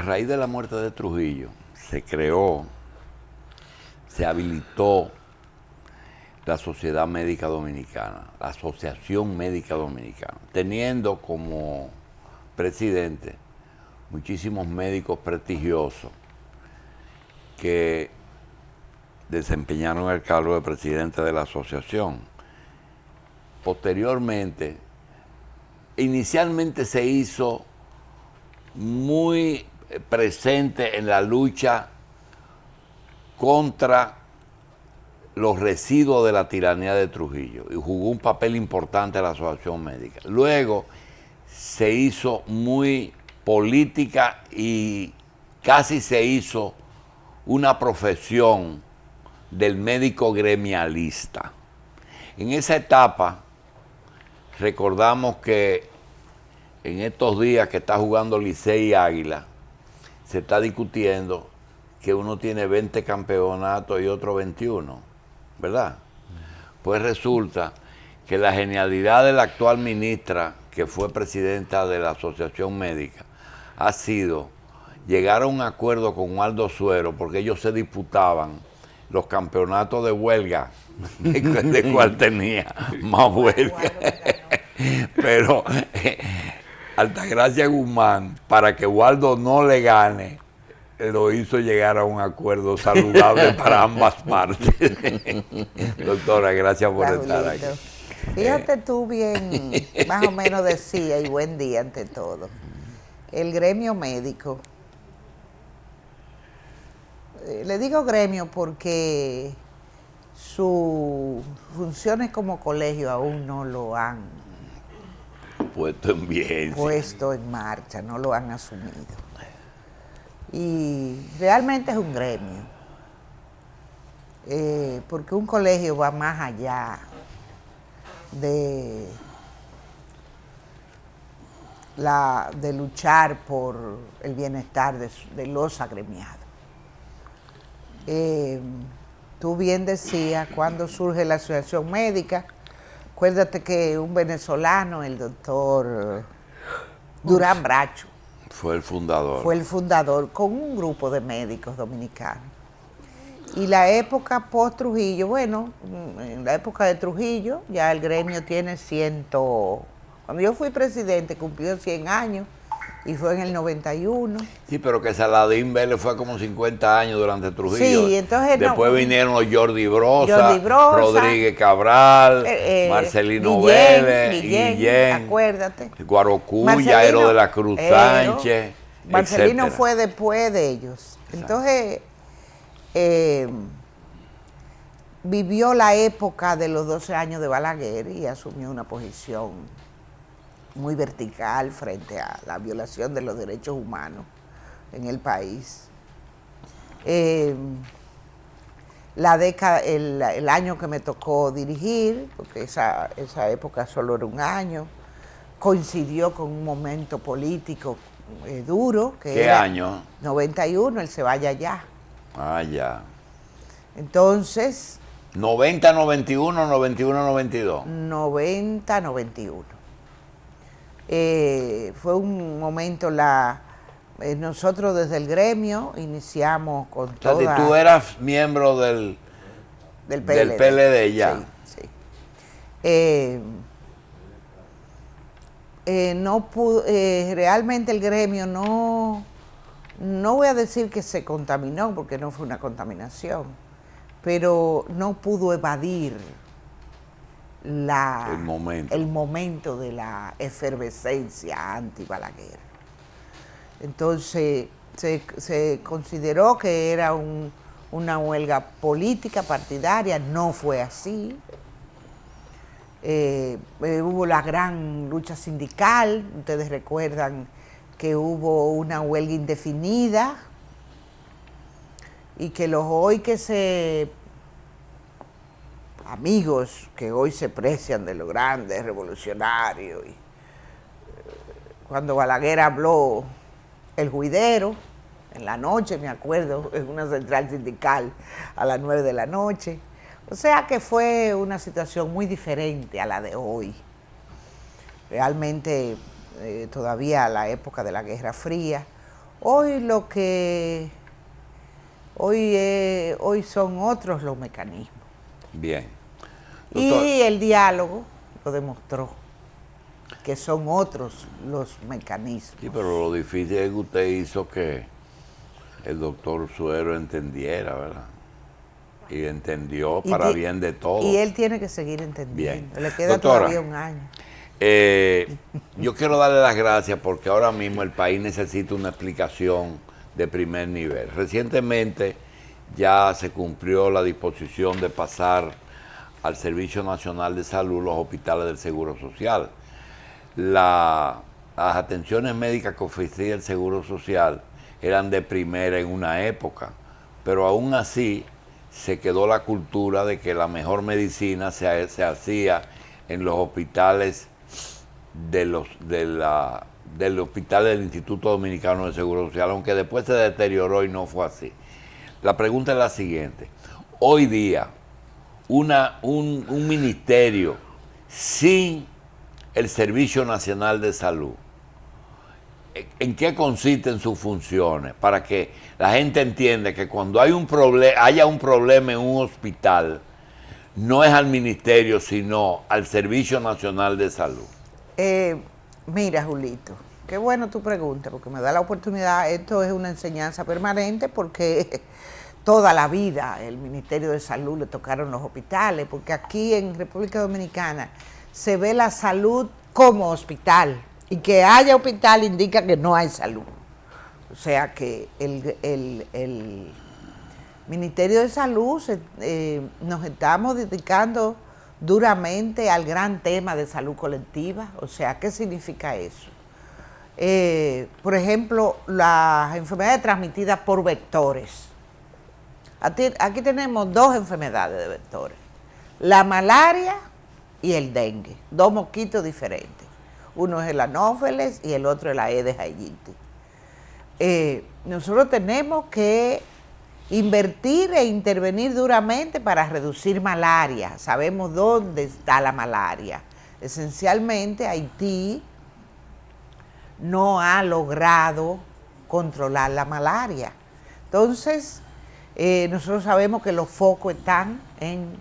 A raíz de la muerte de Trujillo, se creó, se habilitó la Sociedad Médica Dominicana, la Asociación Médica Dominicana, teniendo como presidente muchísimos médicos prestigiosos que desempeñaron el cargo de presidente de la asociación. Posteriormente, inicialmente se hizo muy presente en la lucha contra los residuos de la tiranía de Trujillo y jugó un papel importante en la asociación médica. Luego se hizo muy política y casi se hizo una profesión del médico gremialista. En esa etapa recordamos que en estos días que está jugando Licey y Águila, se está discutiendo que uno tiene 20 campeonatos y otro 21, ¿verdad? Pues resulta que la genialidad de la actual ministra, que fue presidenta de la Asociación Médica, ha sido llegar a un acuerdo con Waldo Suero, porque ellos se disputaban los campeonatos de huelga, de cuál tenía más huelga. Pero Altagracia Guzmán, para que Waldo no le gane, lo hizo llegar a un acuerdo saludable para ambas partes. Doctora, gracias por estar aquí. Fíjate tú bien, más o menos decía, y buen día ante todo, el gremio médico. Le digo gremio porque sus funciones como colegio aún no lo han puesto en marcha, no lo han asumido. Y realmente es un gremio, porque un colegio va más allá de luchar por el bienestar de los agremiados. Tú bien decías, cuando surge la asociación médica, acuérdate que un venezolano, el doctor Durán Bracho, fue el fundador. Fue el fundador con un grupo de médicos dominicanos. Y la época post-Trujillo, bueno, en la época de Trujillo, ya el gremio tiene Cuando yo fui presidente cumplió 100 años y fue en el 91. Sí, pero que Saladín Vélez fue como 50 años durante Trujillo. Sí, entonces después vinieron los Jordi Brosa, Rodríguez Cabral, Marcelino Vélez, Guillén, acuérdate. Guarocuya, Ero de la Cruz Sánchez. Marcelino etcétera. Fue después de ellos. Entonces, vivió la época de los 12 años de Balaguer y asumió una posición muy vertical frente a la violación de los derechos humanos en el país. El año que me tocó dirigir, porque esa época solo era un año, coincidió con un momento político duro. ¿Qué año? 91, él se vaya ya. Ah, ya. Entonces... 90-91, 91-92. 90-91. Fue un momento, nosotros desde el gremio iniciamos con toda... O sea, si tú eras miembro del PLD ya. Sí, sí. No pudo, realmente el gremio no voy a decir que se contaminó, porque no fue una contaminación, pero no pudo evadir el momento de la efervescencia anti-Balaguer. Entonces se consideró que era una huelga política partidaria, no fue así. Hubo la gran lucha sindical, ustedes recuerdan que hubo una huelga indefinida y que los amigos que hoy se precian de los grandes revolucionarios, cuando Balaguer habló el juidero, en la noche, me acuerdo, en una central sindical a las 9 de la noche. O sea que fue una situación muy diferente a la de hoy. Realmente todavía la época de la Guerra Fría, Hoy lo que hoy son otros los mecanismos. Bien. Doctor, Y el diálogo lo demostró, que son otros los mecanismos. sí, pero lo difícil es que usted hizo que el doctor Suero entendiera, ¿verdad? Y entendió para bien de todos. Y él tiene que seguir entendiendo. Bien. Le queda Doctora, todavía un año. Yo quiero darle las gracias porque ahora mismo el país necesita una explicación de primer nivel. Recientemente ya se cumplió la disposición de pasar al Servicio Nacional de Salud los hospitales del Seguro Social. Las atenciones médicas que ofrecía el Seguro Social eran de primera en una época, pero aún así se quedó la cultura de que la mejor medicina se hacía en los hospitales del hospital del Instituto Dominicano de Seguro Social, aunque después se deterioró y no fue así. La pregunta es la siguiente. Hoy día, un ministerio sin el Servicio Nacional de Salud, ¿en qué consisten sus funciones? Para que la gente entienda que cuando haya un problema en un hospital, no es al ministerio, sino al Servicio Nacional de Salud. Mira, Julito, qué bueno tu pregunta, porque me da la oportunidad. Esto es una enseñanza permanente, porque toda la vida el Ministerio de Salud le tocaron los hospitales, porque aquí en República Dominicana se ve la salud como hospital, y que haya hospital indica que no hay salud. O sea que el Ministerio de Salud nos estamos dedicando duramente al gran tema de salud colectiva. O sea, ¿qué significa eso? Por ejemplo, las enfermedades transmitidas por vectores. Aquí tenemos dos enfermedades de vectores: la malaria y el dengue, dos mosquitos diferentes. Uno es el anófeles y el otro es la Aedes aegypti. Nosotros tenemos que invertir e intervenir duramente para reducir malaria. Sabemos dónde está la malaria. Esencialmente, Haití no ha logrado controlar la malaria. Entonces, nosotros sabemos que los focos están en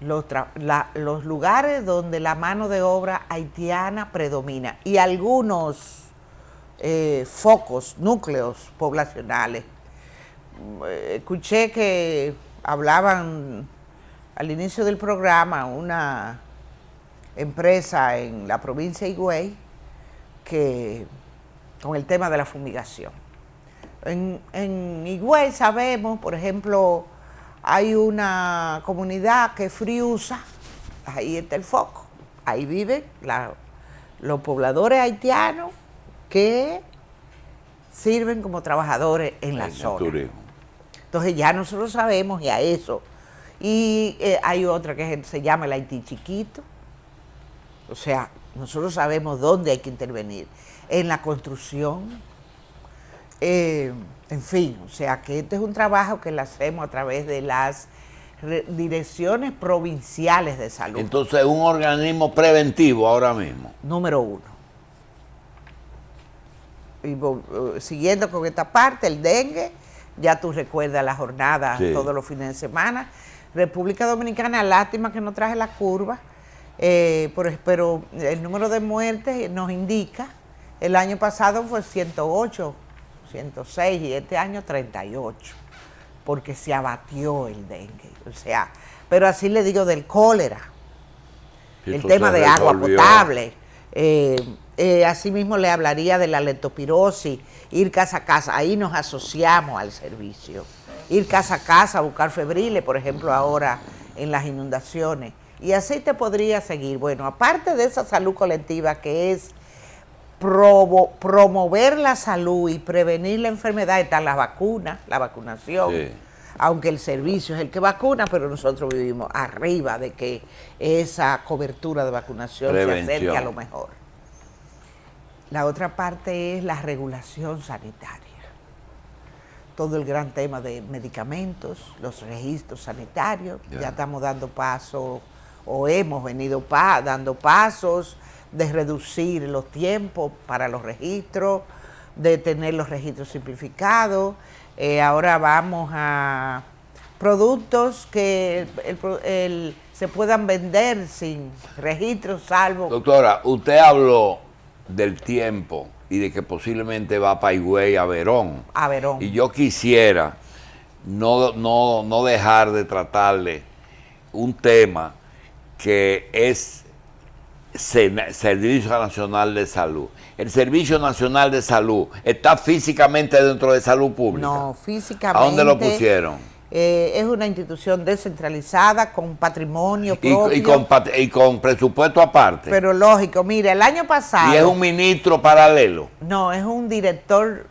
los lugares donde la mano de obra haitiana predomina, y algunos focos, núcleos poblacionales. Escuché que hablaban al inicio del programa una empresa en la provincia de Higüey con el tema de la fumigación. En Higüey sabemos, por ejemplo, hay una comunidad que es Friusa, ahí está el foco, ahí viven los pobladores haitianos que sirven como trabajadores en la zona. Turismo. Entonces ya nosotros sabemos ya eso. Y hay otra que se llama el Haití chiquito. O sea, nosotros sabemos dónde hay que intervenir. En la construcción. En fin, o sea que este es un trabajo que lo hacemos a través de las direcciones provinciales de salud. Entonces, un organismo preventivo ahora mismo. Número uno. Y siguiendo con esta parte, el dengue, ya tú recuerdas la jornada Sí. todos los fines de semana. República Dominicana, lástima que no traje la curva, pero el número de muertes nos indica, el año pasado fue 108, 106 y este año 38, porque se abatió el dengue. O sea, pero así le digo del cólera, el tema de agua potable. Asimismo le hablaría de la leptospirosis, ir casa a casa, ahí nos asociamos al servicio, ir casa a casa a buscar febriles, por ejemplo ahora en las inundaciones, y así te podría seguir. Bueno, aparte de esa salud colectiva que es promover la salud y prevenir la enfermedad, están las vacunas, la vacunación. Sí. Aunque el servicio es el que vacuna, pero nosotros vivimos arriba de que esa cobertura de vacunación se acerque a lo mejor. La otra parte es la regulación sanitaria. Todo el gran tema de medicamentos, los registros sanitarios, ya estamos dando pasos, o hemos venido dando pasos de reducir los tiempos para los registros, de tener los registros simplificados. Ahora vamos a productos que se puedan vender sin registro, salvo... Doctora, usted habló del tiempo y de que posiblemente va para Higüey, a Verón. A Verón. Y yo quisiera no dejar de tratarle un tema que es Servicio Nacional de Salud. El Servicio Nacional de Salud está físicamente dentro de Salud Pública. No, físicamente. ¿A dónde lo pusieron? Es una institución descentralizada con patrimonio propio. Y con presupuesto aparte. Pero lógico, mira, el año pasado... Y es un ministro paralelo. No, es un director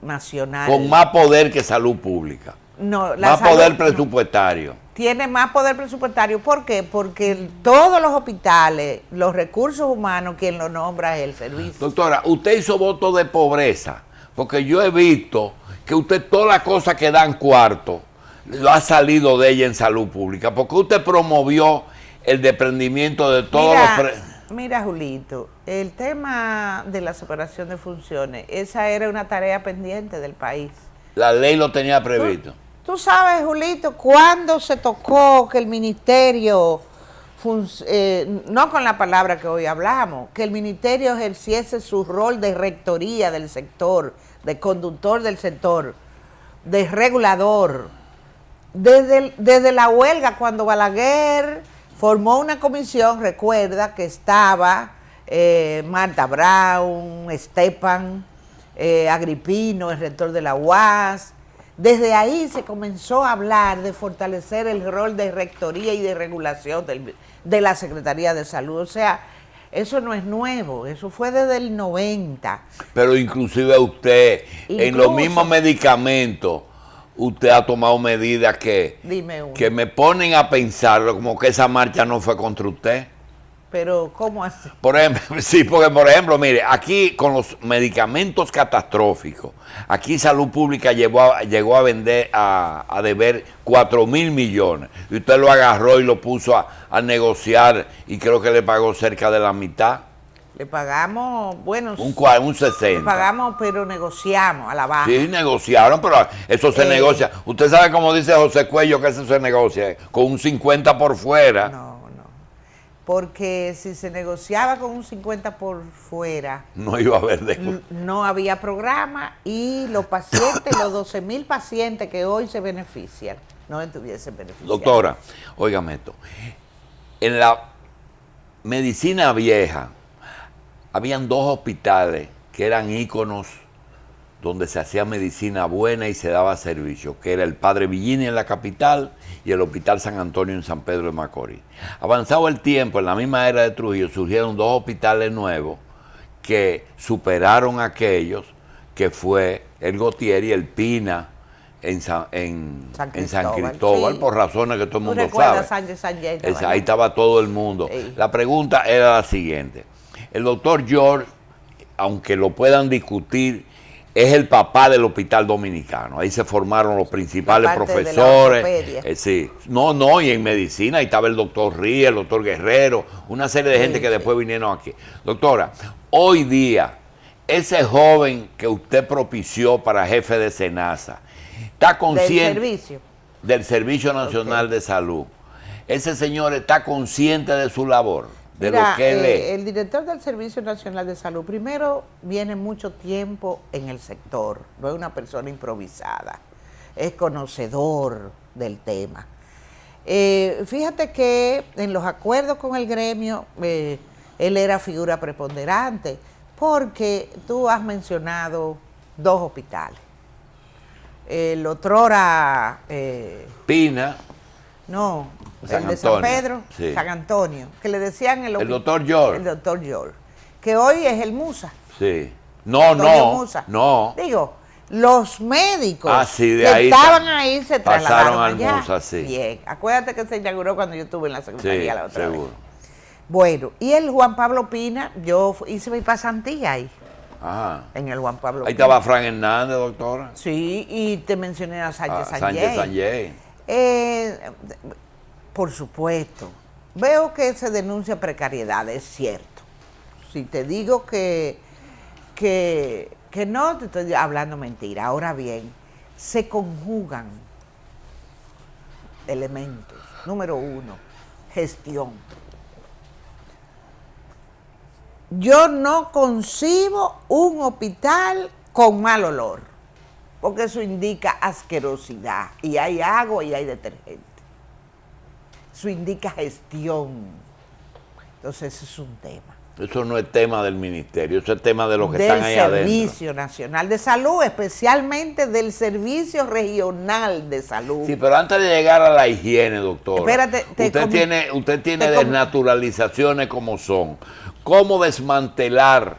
nacional. Con más poder que Salud Pública. No, más poder presupuestario. Tiene más poder presupuestario. ¿Por qué? Porque todos los hospitales, los recursos humanos, quien lo nombra es el servicio. Doctora, usted hizo voto de pobreza, porque yo he visto que usted todas las cosas que dan cuarto, lo ha salido de ella en Salud Pública, porque usted promovió el desprendimiento de todos Mira, Julito, el tema de la separación de funciones, esa era una tarea pendiente del país. La ley lo tenía previsto. Tú sabes, Julito, cuando se tocó que el ministerio, no con la palabra que hoy hablamos, que el ministerio ejerciese su rol de rectoría del sector, de conductor del sector, de regulador. Desde la huelga, cuando Balaguer formó una comisión, recuerda que estaba Marta Brown, Estepan, Agripino, el rector de la UAS. Desde ahí se comenzó a hablar de fortalecer el rol de rectoría y de regulación de la Secretaría de Salud. O sea, eso no es nuevo, eso fue desde el 90. Pero inclusive usted, en los mismos medicamentos, usted ha tomado medidas que me ponen a pensar como que esa marcha no fue contra usted. Pero, ¿cómo así? Por ejemplo, sí, porque por ejemplo, mire, aquí con los medicamentos catastróficos, aquí Salud Pública llegó a vender, a deber 4.000 millones. Y usted lo agarró y lo puso a negociar y creo que le pagó cerca de la mitad. Le pagamos, bueno... Un 60. Le pagamos, pero negociamos a la baja. Sí, negociaron, pero eso se negocia. Usted sabe cómo dice José Cuello que eso se negocia, con un 50 por fuera. No. Porque si se negociaba con un 50 por fuera, no iba a haber no había programa y los pacientes, los 12,000 pacientes que hoy se benefician, no estuviesen beneficiados. Doctora, óigame esto. En la medicina vieja, habían dos hospitales que eran íconos donde se hacía medicina buena y se daba servicio, que era el Padre Villini en la capital y el Hospital San Antonio en San Pedro de Macorís. Avanzado el tiempo, en la misma era de Trujillo, surgieron dos hospitales nuevos que superaron aquellos, que fue el Gautier y el Pina en San Cristóbal, sí, por razones que todo el mundo sabe. Ahí estaba todo el mundo. Sí. La pregunta era la siguiente. El doctor George, aunque lo puedan discutir, es el papá del Hospital Dominicano. Ahí se formaron los principales profesores. Sí. No, y en medicina, ahí estaba el doctor Ríos, el doctor Guerrero, una serie de gente que después vinieron aquí. Doctora, hoy día, ese joven que usted propició para jefe de SENASA, está consciente del Servicio Nacional de Salud. Ese señor está consciente de su labor. Mira, lo que él es. El director del Servicio Nacional de Salud, primero, viene mucho tiempo en el sector, no es una persona improvisada, es conocedor del tema. Fíjate que en los acuerdos con el gremio, él era figura preponderante, porque tú has mencionado dos hospitales. El otrora... Pina. No, el de San Pedro, sí. San Antonio, que le decían el doctor George. El doctor George, que hoy es el Musa. Sí. No. Digo, los médicos sí, que estaban ahí se trasladaron al allá. Musa, sí. Bien, acuérdate que se inauguró cuando yo estuve en la secretaría la otra seguro. vez. Bueno, y el Juan Pablo Pina, yo hice mi pasantía ahí. En el Juan Pablo Pina. Ahí estaba Fran Hernández, doctora. Sí, y te mencioné a Sánchez Sánchez. Por supuesto, veo que se denuncia precariedad, es cierto. Si te digo que que no te estoy hablando mentira. Ahora bien, se conjugan elementos. Número 1, gestión. Yo no concibo un hospital con mal olor, porque eso indica asquerosidad, y hay agua y hay detergente. Eso indica gestión. Entonces, ese es un tema. Eso no es tema del ministerio, eso es tema de los que están ahí adentro. Del Servicio Nacional de Salud, especialmente del Servicio Regional de Salud. Sí, pero antes de llegar a la higiene, doctora, espérate, usted tiene desnaturalizaciones como son. ¿Cómo desmantelar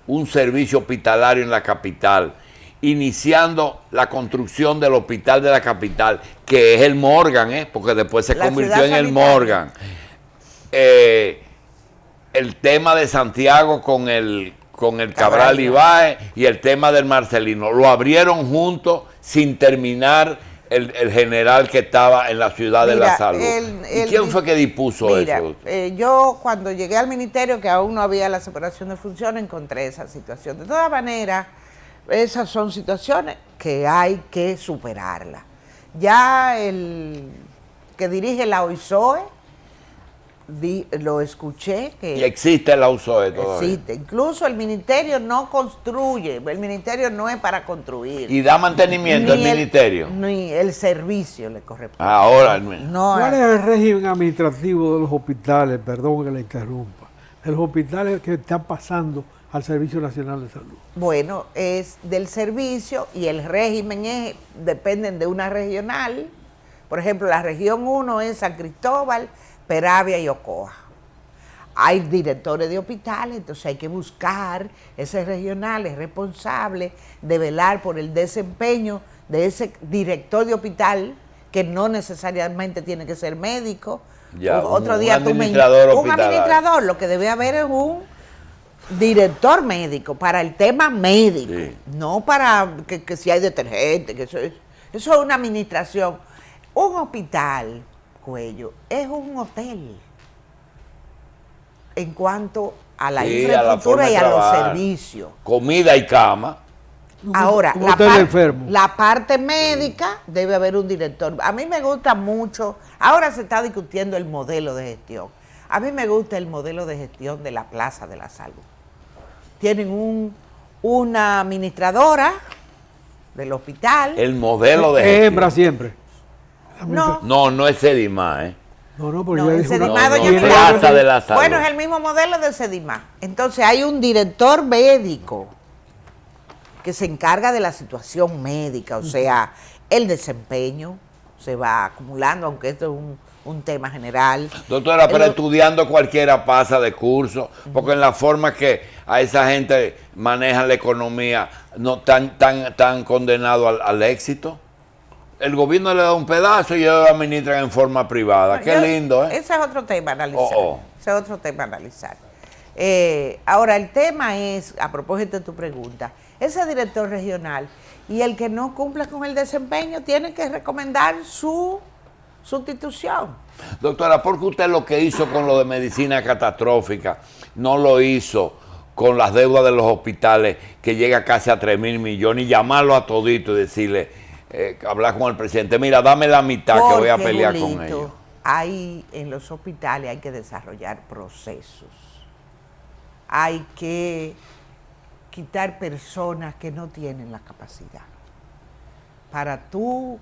un servicio hospitalario en la capital? Iniciando la construcción del hospital de la capital, que es el Morgan, porque después se convirtió en el Morgan. El tema de Santiago con el Cabral Ibáez y el tema del Marcelino. Lo abrieron juntos sin terminar el general que estaba en la ciudad de la salud. ¿Y quién fue que dispuso eso? Yo cuando llegué al ministerio, que aún no había la separación de funciones, encontré esa situación. De todas maneras, esas son situaciones que hay que superarlas. Ya el que dirige la OISOE, lo escuché que... Y existe la OISOE todavía. Existe. Incluso el ministerio no construye, el ministerio no es para construir. ¿Y da mantenimiento el ministerio? Ni el servicio le corresponde. Ahora no. ¿Cuál es el régimen administrativo de los hospitales? Perdón que le interrumpa. De los hospitales que están pasando al Servicio Nacional de Salud. Bueno, es del servicio y el régimen dependen de una regional. Por ejemplo, la región 1 es San Cristóbal, Peravia y Ocoa. Hay directores de hospitales, entonces hay que buscar ese regional, es responsable de velar por el desempeño de ese director de hospital, que no necesariamente tiene que ser médico. Ya, Otro un día administrador un administrador, lo que debe haber es un director médico para el tema médico, sí. No para que si hay detergente, que eso es una administración. Un hospital, Cuello, es un hotel en cuanto a la infraestructura y a los servicios. Comida y cama. Ahora, la parte médica debe haber un director. A mí me gusta mucho, ahora se está discutiendo el modelo de gestión. A mí me gusta el modelo de gestión de la Plaza de la Salud. Tienen una administradora del hospital. El modelo de gestión. Hembra siempre. No es Sedimá, No, porque ya dijo Plaza de la Salud. Bueno, es el mismo modelo de Sedimá. Entonces hay un director médico que se encarga de la situación médica, o sea, el desempeño se va acumulando, aunque esto es un tema general. Doctora, pero estudiando cualquiera pasa de curso, porque en la forma que a esa gente manejan la economía, no tan condenado al éxito. El gobierno le da un pedazo y ellos lo administran en forma privada. Qué lindo, ¿eh? Ese es otro tema a analizar. Ese es otro tema a analizar. Ahora, el tema es, a propósito de tu pregunta, ese director regional y el que no cumpla con el desempeño tiene que recomendar su sustitución. Doctora, ¿por qué usted lo que hizo con lo de medicina catastrófica no lo hizo con las deudas de los hospitales, que llega casi a 3.000 millones, y llamarlo a todito y decirle, hablar con el presidente, mira, dame la mitad que voy a pelear con ellos? Ahí en los hospitales hay que desarrollar procesos. Hay que quitar personas que no tienen la capacidad.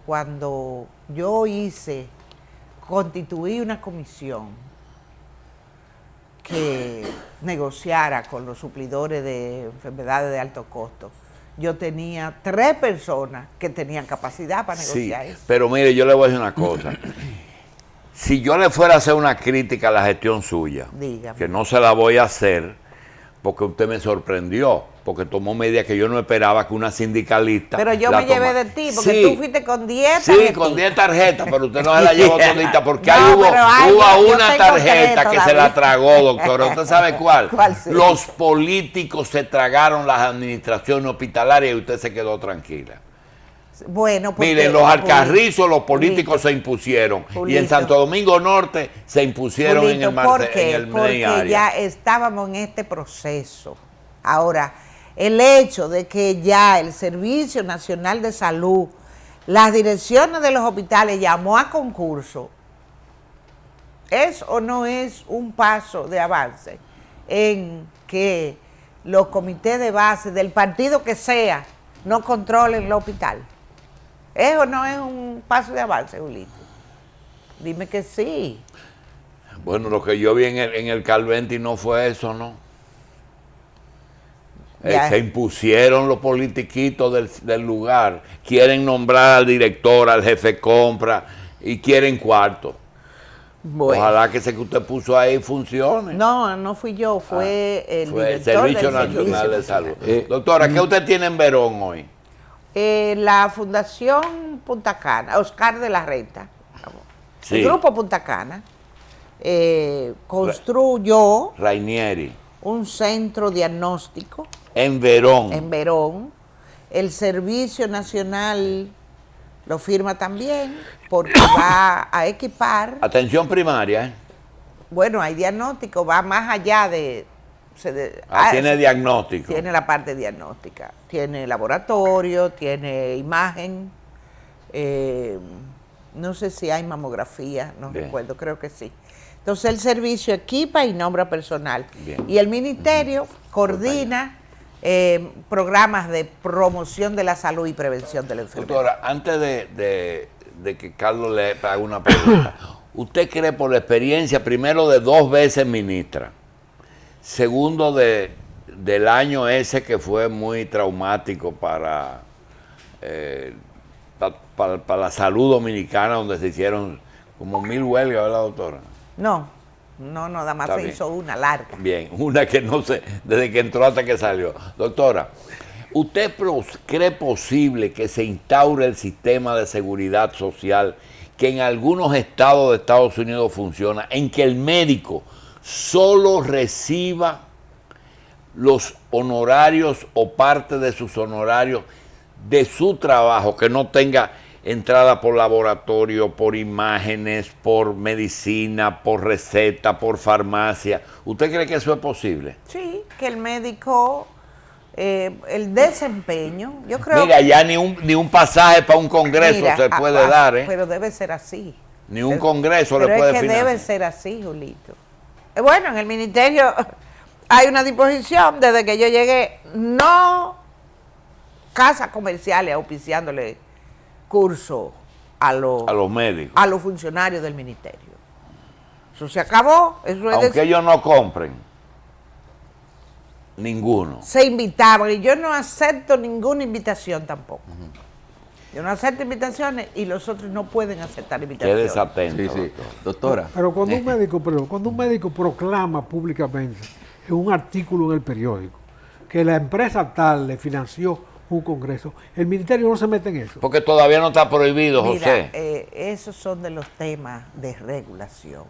Cuando yo constituí una comisión que negociara con los suplidores de enfermedades de alto costo, yo tenía 3 personas que tenían capacidad para negociar eso. Pero mire, yo le voy a decir una cosa. Si yo le fuera a hacer una crítica a la gestión suya, dígame, que no se la voy a hacer, porque usted me sorprendió, porque tomó medidas que yo no esperaba que una sindicalista. Pero yo me llevé de ti, porque sí, tú fuiste con 10 tarjetas. Sí, con 10 tarjetas, pero usted no se la llevó todita, porque ahí hubo una tarjeta que se la tragó, doctora. ¿Usted sabe cuál? ¿Cuál sí? Los políticos se tragaron las administraciones hospitalarias y usted se quedó tranquila. Bueno, porque miren, los Alcarrizos, los políticos se impusieron. Y en Santo Domingo Norte se impusieron en el Porque ya estábamos en este proceso. Ahora, el hecho de que ya el Servicio Nacional de Salud, las direcciones de los hospitales llamó a concurso, ¿es o no es un paso de avance en que los comités de base del partido que sea no controlen el hospital? ¿Es o no es un paso de avance, Julito? Dime que sí. Bueno, lo que yo vi en el Calventi no fue eso, ¿no? Se impusieron los politiquitos del lugar. Quieren nombrar al director, al jefe de compra y quieren cuarto. Bueno. Ojalá que ese que usted puso ahí funcione. No, no fui yo, fue el director Servicio Nacional de Salud. Doctora, ¿qué usted tiene en Verón hoy? La Fundación Punta Cana, Oscar de la Renta, sí. El Grupo Punta Cana, construyó Rainieri un centro diagnóstico en Verón. En Verón. El Servicio Nacional lo firma también porque va a equipar. Atención primaria. Bueno, hay diagnóstico, va más allá de. Tiene diagnóstico. Tiene la parte diagnóstica. Tiene laboratorio, tiene imagen. No sé si hay mamografía, no recuerdo, creo que sí. Entonces el servicio equipa y nombra personal. Bien. Y el ministerio coordina programas de promoción de la salud y prevención de la enfermedad. Doctora, antes de que Carlos le haga una pregunta, ¿usted cree por la experiencia, primero de 2 veces ministra, segundo del año ese que fue muy traumático para la salud dominicana, donde se hicieron como 1000 huelgas, ¿verdad, doctora? No, nada más se hizo una larga. Bien, una que no sé, desde que entró hasta que salió. Doctora, ¿usted cree posible que se instaure el sistema de seguridad social que en algunos estados de Estados Unidos funciona, en que el médico solo reciba los honorarios o parte de sus honorarios de su trabajo, que no tenga entrada por laboratorio, por imágenes, por medicina, por receta, por farmacia? ¿Usted cree que eso es posible? Sí, que el médico, el desempeño, yo creo. Mira, ya ni un pasaje para un congreso se puede dar, ¿eh? Pero debe ser así. Ni un congreso le puede financiar. Pero es que debe ser así, Julito. Bueno, en el ministerio hay una disposición desde que yo llegué, no casas comerciales auspiciándole curso a los médicos, a los funcionarios del ministerio. Eso se acabó. Eso aunque ellos no compren ninguno. Se invitaban y yo no acepto ninguna invitación tampoco. Yo no acepto invitaciones y los otros no pueden aceptar invitaciones. Qué desatento. Sí. Doctora. Pero cuando un médico proclama públicamente en un artículo en el periódico que la empresa tal le financió un congreso, el ministerio no se mete en eso. Porque todavía no está prohibido, José. Esos son de los temas de regulación.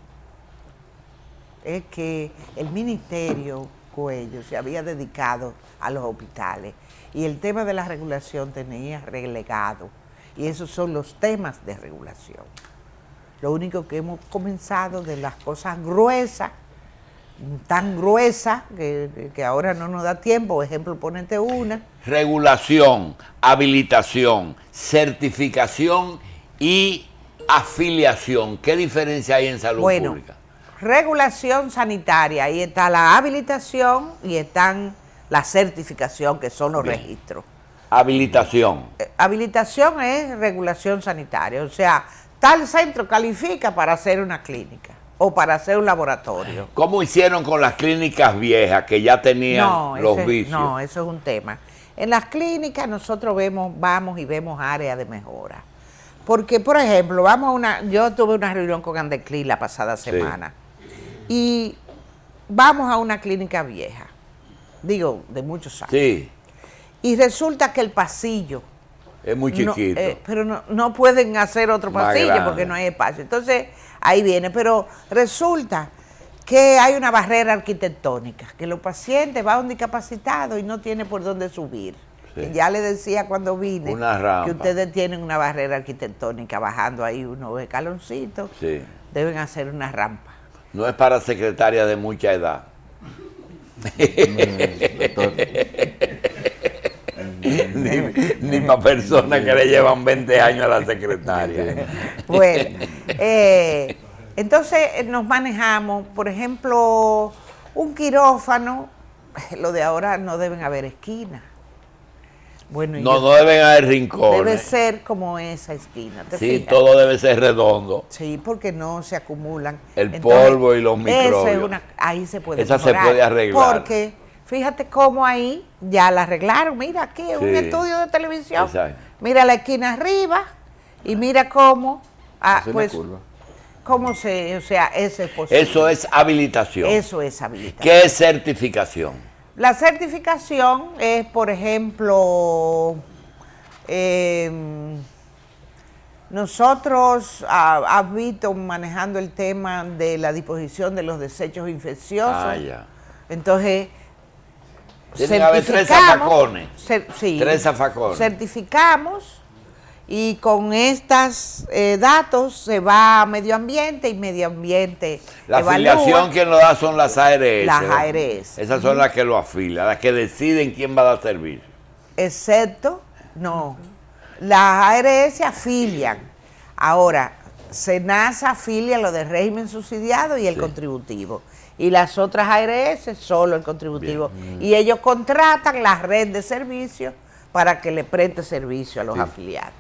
Es que el ministerio Cuello se había dedicado a los hospitales y el tema de la regulación tenía relegado. Y esos son los temas de regulación. Lo único que hemos comenzado de las cosas gruesas, tan gruesa que ahora no nos da tiempo. Por ejemplo, ponete una. Regulación, habilitación, certificación y afiliación. ¿Qué diferencia hay en salud pública? Regulación sanitaria, ahí está la habilitación y están la certificación, que son los registros. Habilitación. Habilitación es regulación sanitaria, o sea, tal centro califica para hacer una clínica o para hacer un laboratorio. ¿Cómo hicieron con las clínicas viejas que ya tenían los vicios? No, eso es un tema. En las clínicas nosotros vamos y vemos áreas de mejora. Porque, por ejemplo, yo tuve una reunión con Andeclí la pasada semana y vamos a una clínica vieja, digo, de muchos años. Sí. Y resulta que el pasillo es muy chiquito. Pero no pueden hacer otro pasillo porque no hay espacio. Entonces, ahí viene. Pero resulta que hay una barrera arquitectónica, que los pacientes van a un discapacitado y no tiene por dónde subir. Sí. Ya le decía cuando vine que ustedes tienen una barrera arquitectónica bajando ahí unos escaloncitos. Sí. Deben hacer una rampa. No es para secretarias de mucha edad. ni para personas que le llevan 20 años a la secretaria. Bueno, entonces nos manejamos, por ejemplo, un quirófano, lo de ahora no deben haber esquinas. Bueno, No deben haber rincones. debe ser como esa esquina. ¿Te Sí, fijas? todo debe ser redondo. Sí, porque no se acumulan. El polvo y los microbios. esa es ahí se puede Esa se mejorar, puede arreglar. Porque fíjate cómo ahí ya la arreglaron. Mira aquí, es un Sí. estudio de televisión. Exacto. Mira la esquina arriba y mira cómo, Hace una pues, curva. cómo se, o sea, eso es posible. Eso es habilitación. Eso es habilitación. ¿Qué es certificación? La certificación es, por ejemplo, nosotros has visto manejando el tema de la disposición de los desechos infecciosos. Ah, ya. Entonces, Tienen que haber 3 zafacones. Sí, 3 zafacones. certificamos y con estos datos se va a medio ambiente y medio ambiente La evalúa. afiliación quien lo da son las ARS. Las ¿no? ARS. Esas son las que lo afilian, las que deciden quién va a dar servicio. Excepto, no, las ARS afilian. Ahora, SENASA afilia lo de régimen subsidiado y el Sí. contributivo. Y las otras ARS solo el contributivo. Y ellos contratan la red de servicios para que le preste servicio a los afiliados.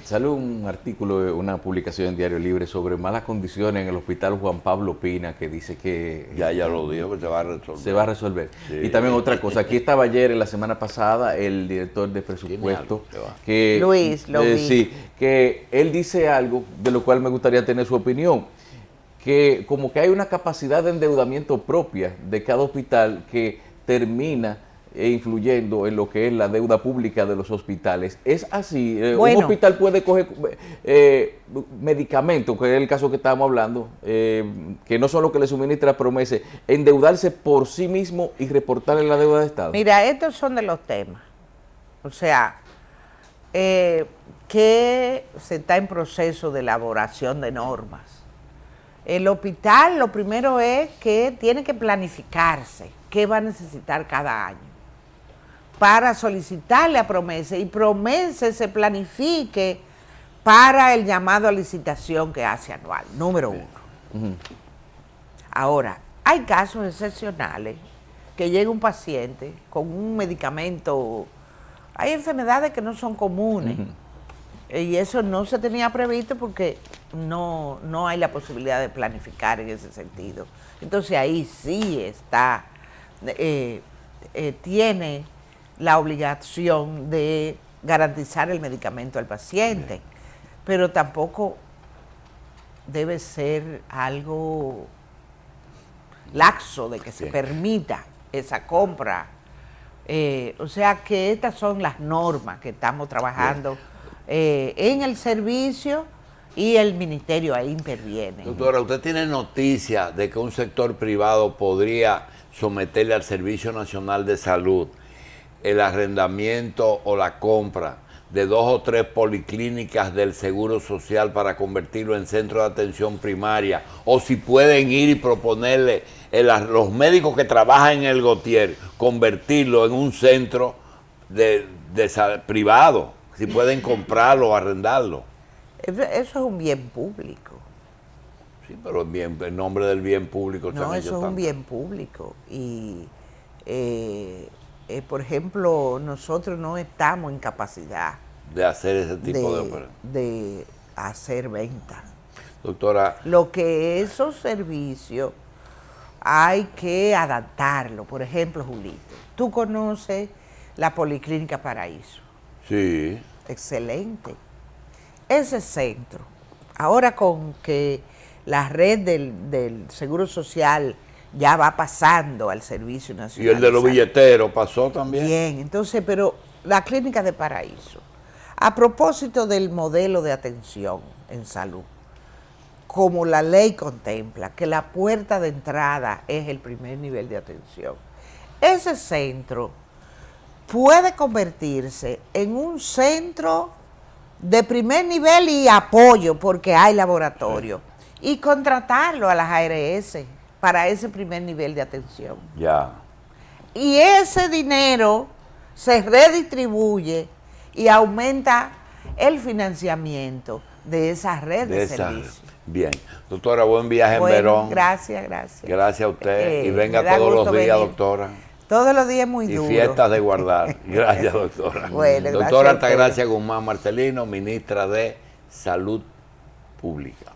Salió un artículo, una publicación en Diario Libre sobre malas condiciones en el hospital Juan Pablo Pina, que dice que Ya lo dijo, que se va a resolver. se va a resolver. Sí. Y también otra cosa, aquí estaba ayer, la semana pasada, el director de presupuesto, ¿Quién es? que Luis, lo vi. sí, que él dice algo de lo cual me gustaría tener su opinión, que como que hay una capacidad de endeudamiento propia de cada hospital que termina influyendo en lo que es la deuda pública de los hospitales. ¿Es así? Bueno. Un hospital puede coger medicamentos, que es el caso que estábamos hablando, que no son los que le suministra Promesa, endeudarse por sí mismo y reportarle la deuda de Estado. Mira, estos son de los temas. O sea, que se está en proceso de elaboración de normas. El hospital lo primero es que tiene que planificarse qué va a necesitar cada año para solicitarle a Promesa y Promesa se planifique para el llamado a licitación que hace anual, número 1. Ahora, hay casos excepcionales que llega un paciente con un medicamento, hay enfermedades que no son comunes y eso no se tenía previsto porque no hay la posibilidad de planificar en ese sentido. Entonces ahí sí está, tiene la obligación de garantizar el medicamento al paciente, pero tampoco debe ser algo laxo de que se permita esa compra. O sea que estas son las normas que estamos trabajando en el servicio y el ministerio ahí interviene. Doctora, ¿usted tiene noticia de que un sector privado podría someterle al Servicio Nacional de Salud el arrendamiento o la compra de 2 o 3 policlínicas del Seguro Social para convertirlo en centro de atención primaria? O si pueden ir y proponerle los médicos que trabajan en el Gautier, convertirlo en un centro privado, si pueden comprarlo o arrendarlo. Eso es un bien público. Sí, pero en nombre del bien público. No, eso es un bien público. Y, por ejemplo, nosotros no estamos en capacidad De hacer ese tipo de operaciones. de hacer venta. Doctora, Lo que esos servicios hay que adaptarlo. Por ejemplo, Julito, tú conoces la Policlínica Paraíso. sí, Excelente. Ese centro, ahora con que la red del Seguro Social ya va pasando al Servicio y Nacional. el de los Salud. billeteros pasó también. Bien, entonces, pero la Clínica de Paraíso, a propósito del modelo de atención en salud, como la ley contempla, que la puerta de entrada es el primer nivel de atención, ese centro puede convertirse en un centro de primer nivel y apoyo, porque hay laboratorio, y contratarlo a las ARS para ese primer nivel de atención. Ya. Y ese dinero se redistribuye y aumenta el financiamiento de esa red de servicios. Bien. Doctora, buen viaje en Bueno, Verón. gracias, gracias. Gracias a usted. Y me venga da todos los gusto días, venir. doctora. Todos los días muy Y duro. fiestas de guardar. Gracias, doctora. Bueno, gracias Doctora a ustedes. Altagracia Guzmán Marcelino, ministra de Salud Pública.